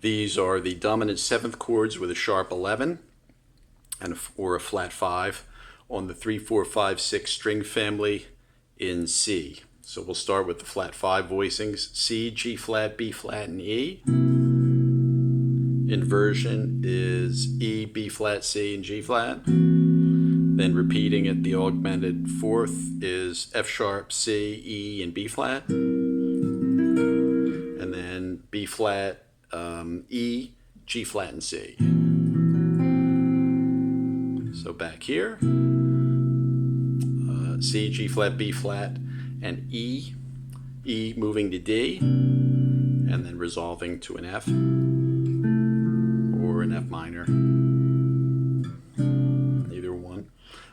These are the dominant 7th chords with a sharp 11 or a flat 5 on the 3, 4, 5, 6 string family in C. So we'll start with the flat 5 voicings: C, G flat, B flat, and E. Inversion is E, B flat, C, and G flat. Then repeating it, the augmented 4th is F sharp, C, E, and B flat. And then B flat, E, G flat, and C. So back here, C, G flat, B flat, and E. E moving to D, and then resolving to an F or an F minor, either one.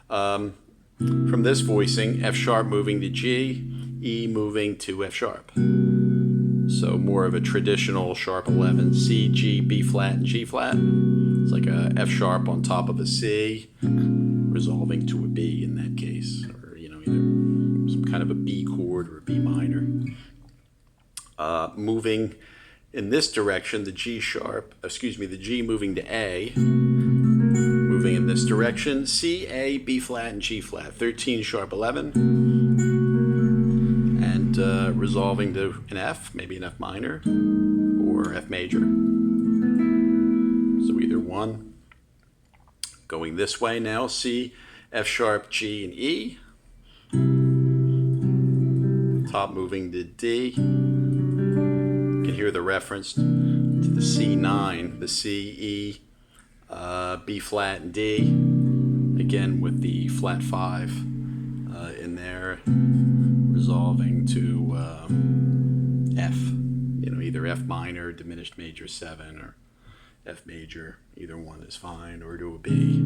From this voicing, F sharp moving to G, E moving to F sharp. So more of a traditional sharp 11, C, G, B flat, and G flat. It's like a F sharp on top of a C, resolving to a B in that case, or either some kind of a B chord or a B minor. Moving in this direction, the G moving to A, moving in this direction, C, A, B flat, and G flat, 13 sharp 11, and resolving to an F, maybe an F minor, or F major. So either one. Going this way now, C, F sharp, G, and E. Top moving to D. You can hear the reference to the C9, the C, E, B flat, and D. Again with the flat 5 in there, resolving to F. Either F minor, diminished major 7, or F major. Either one is fine, or to a B.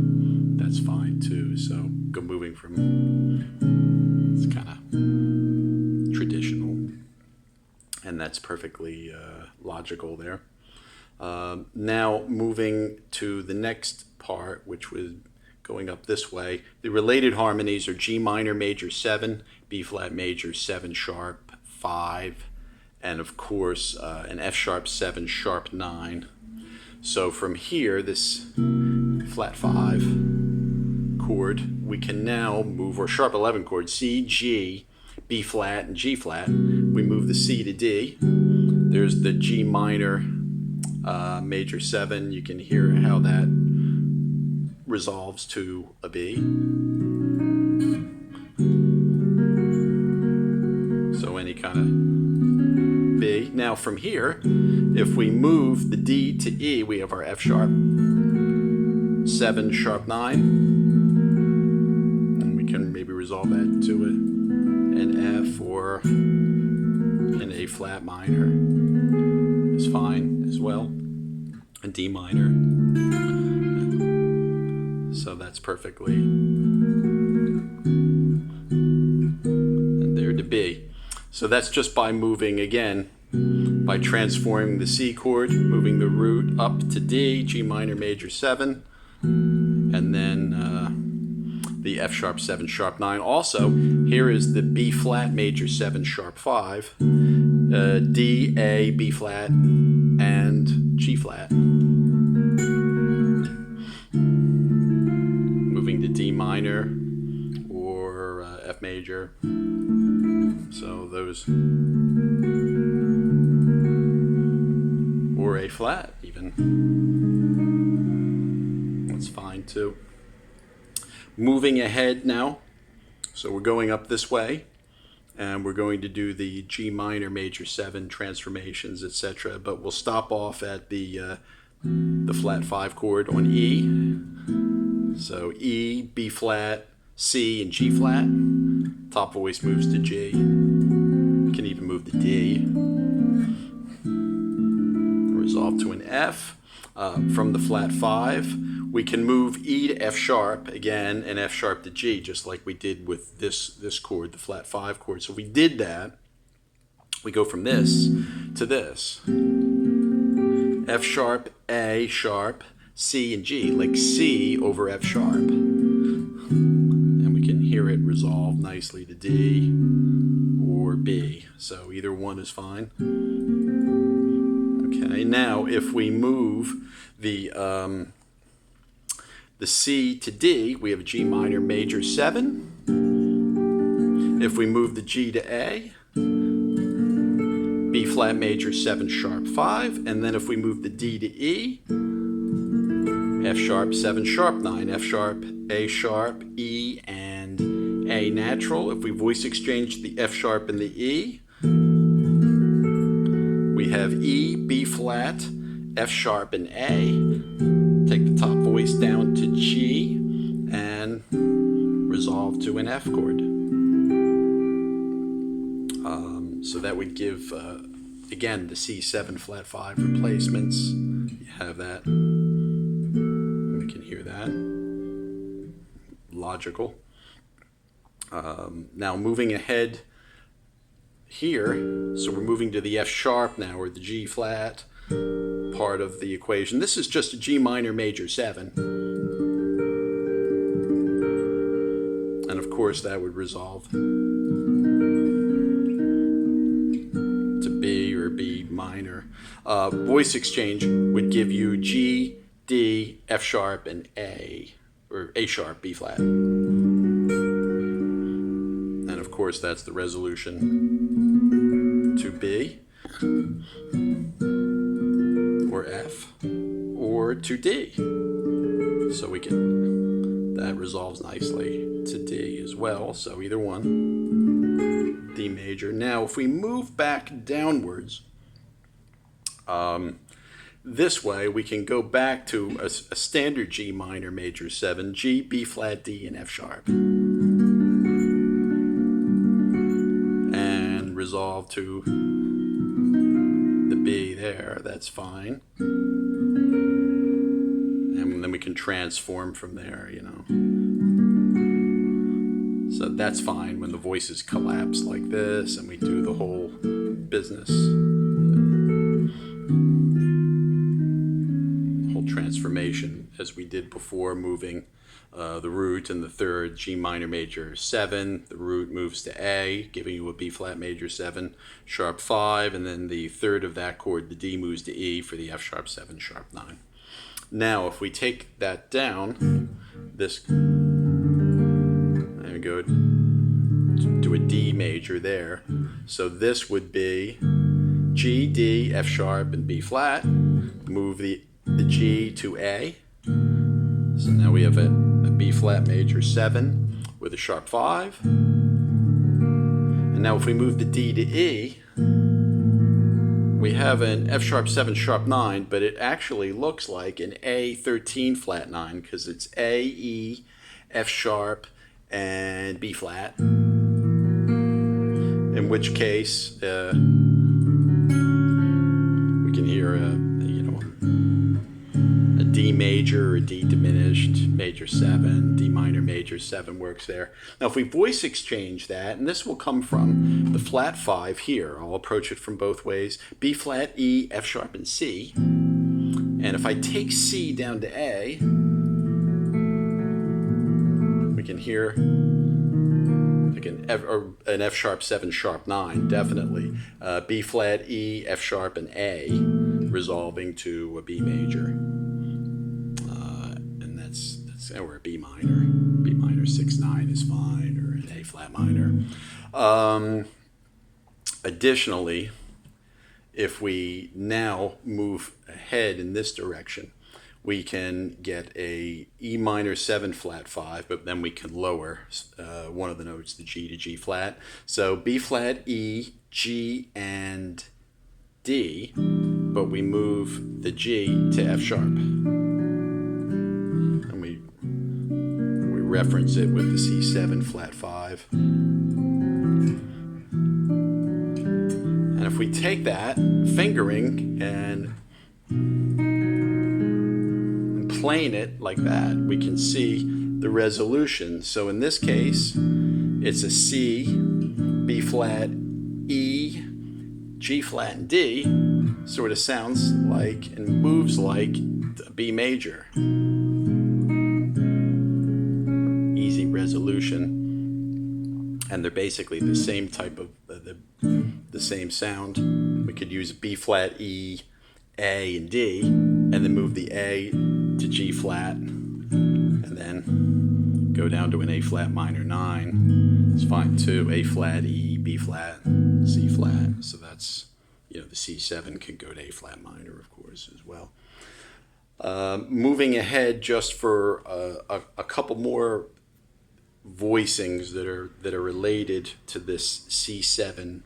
That's fine too. So go moving from, it's kind of traditional, and that's perfectly logical there. Now moving to the next part, which was going up this way. The related harmonies are G minor major 7, B flat major 7 sharp 5, and of course an F sharp 7 sharp 9. So from here, this flat 5 chord, we can now move, or sharp 11 chord, C, G, B flat, and G flat. We move the C to D. There's the G minor major 7. You can hear how that resolves to a B. So any kind of B. Now from here, if we move the D to E, we have our F sharp 7 sharp 9, and we can maybe resolve that to an F or an A flat minor is fine as well, a D minor. So that's perfectly, and there to B. So that's just by moving, again, by transforming the C chord, moving the root up to D, G minor major 7, and then the F sharp 7 sharp 9. Also, here is the B flat major 7 sharp 5, D, A, B flat, and G flat. Moving to D minor or F major. So those, or A flat even. That's fine too. Moving ahead now, so we're going up this way, and we're going to do the G minor major 7 transformations, etc. But we'll stop off at the flat 5 chord on E. So E, B flat, C, and G flat. Top voice moves to G. You can even move to D. Resolve to an F. From the flat 5, we can move E to F sharp again, and F sharp to G, just like we did with this chord, the flat 5 chord. So we did that. We go from this to this. F sharp, A sharp, C, and G, like C over F sharp. And we can hear it resolve nicely to D or B. So either one is fine. Okay, now if we move the C to D, we have G minor major 7. If we move the G to A, B flat major 7 sharp 5, and then if we move the D to E, F sharp 7 sharp 9, F sharp, A sharp, E, and A natural. If we voice exchange the F sharp and the E, we have E, B flat, F sharp, and A. Take the top voice down to G and resolve to an F chord. So that would give, again, the C7 flat 5 replacements. You have that. We can hear that. Logical. Now moving ahead here, so we're moving to the F sharp now, or the G flat part of the equation. This is just a G minor major 7. And of course that would resolve to B or B minor. Voice exchange would give you G, D, F sharp, and A, or A sharp, B flat. And of course that's the resolution to B, or F, or to D. So we can, that resolves nicely to D as well, so either one, D major. Now if we move back downwards, this way we can go back to a standard G minor major 7, G, B flat, D, and F sharp. And resolve to the B there, that's fine. And then we can transform from there, you know. So that's fine when the voices collapse like this and we do the whole business. Whole transformation as we did before, moving the root and the third G minor major 7, the root moves to A, giving you a B flat major 7 sharp 5, and then the third of that chord, the D, moves to E for the F sharp 7 sharp 9. Now if we take that down, this, there we go, to a D major there, so this would be G, D, F sharp, and B flat. Move the G to A, so now we have a B flat major 7 with a sharp 5. And now if we move the D to E, we have an F sharp 7 sharp 9, but it actually looks like an A 13 flat 9 because it's A, E, F sharp, and B flat. In which case, we can hear a D major or D diminished major 7, D minor major 7 works there. Now if we voice exchange that, and this will come from the flat 5 here, I'll approach it from both ways, B flat, E, F sharp, and C. And if I take C down to A, we can hear like an F sharp 7 sharp 9, definitely. B flat, E, F sharp, and A, resolving to a B major. Or a B minor 6/9 is fine, or an A flat minor. Additionally, if we now move ahead in this direction, we can get a E minor 7 flat 5, but then we can lower one of the notes, the G to G flat. So B flat, E, G, and D, but we move the G to F sharp. Reference it with the C7 flat 5. And if we take that fingering and plane it like that, we can see the resolution. So in this case, it's a C, B flat, E, G flat, and D. Sort of sounds like and moves like a B major. Easy resolution, and they're basically the same type of the same sound. We could use B flat, E, A and D, and then move the A to G flat, and then go down to an A flat minor 9. It's fine too. A flat, E, B flat, C flat. So that's, the C7 can go to A flat minor, of course, as well. Moving ahead, just for a couple more voicings that are related to this C7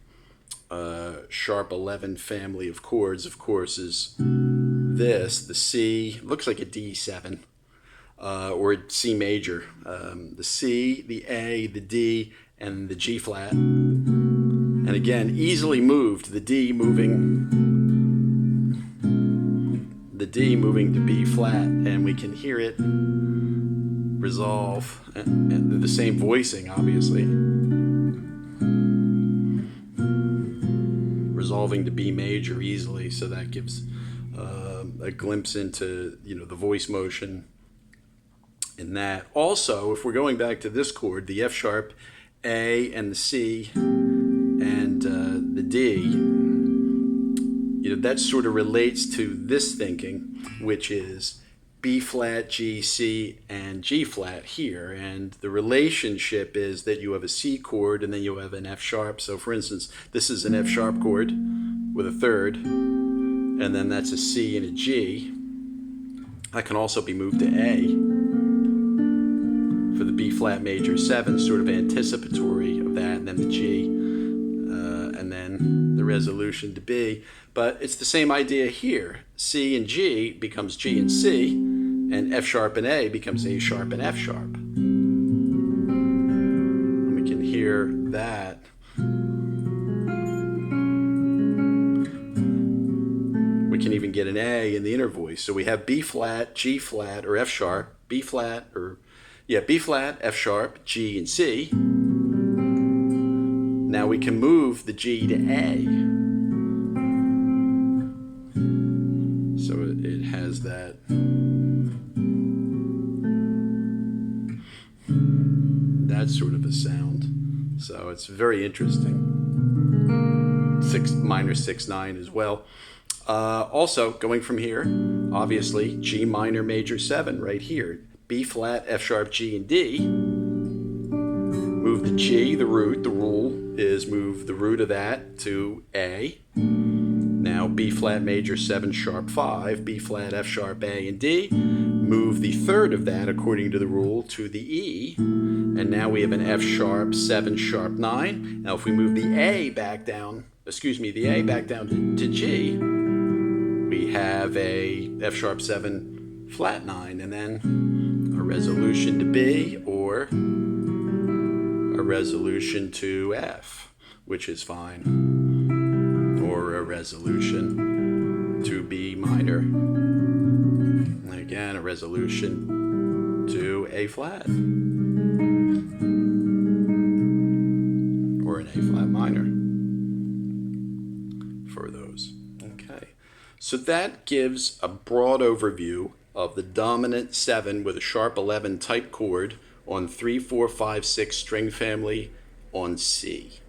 sharp 11 family of chords, of course, is this. The C looks like a D7 or C major. The C, the A, the D, and the G flat. And again, easily moved. The D moving to B flat, and we can hear it resolve, and the same voicing, obviously, resolving to B major easily. So that gives a glimpse into the voice motion in that. Also, if we're going back to this chord, the F sharp, A, and the C, and the D, that sort of relates to this thinking, which is B flat, G, C, and G flat here. And the relationship is that you have a C chord and then you have an F sharp. So for instance, this is an F sharp chord with a third, and then that's a C and a G. That can also be moved to A for the B flat major 7, sort of anticipatory of that, and then the G, and then the resolution to B. But it's the same idea here. C and G becomes G and C, and F sharp and A becomes A sharp and F sharp. And we can hear that. We can even get an A in the inner voice. So we have B flat, G flat, or F sharp, B flat, F sharp, G, and C. Now we can move the G to A. So it has that sort of a sound. So it's very interesting. Minor 6/9 as well. Also, going from here, obviously, G minor major 7 right here. B flat, F sharp, G, and D. Move the G, the root. The rule is move the root of that to A. Now B flat major 7 sharp 5, B flat, F sharp, A, and D. Move the third of that according to the rule to the E. And now we have an F sharp 7 sharp 9. Now if we move the A back down, to G, we have a F sharp 7 flat 9, and then a resolution to B or a resolution to F, which is fine, or a resolution to B minor, and again a resolution to A flat, or an A flat minor for those. Okay, so that gives a broad overview of the dominant 7 with a sharp 11 type chord on 3, 4, 5, 6 string family on C.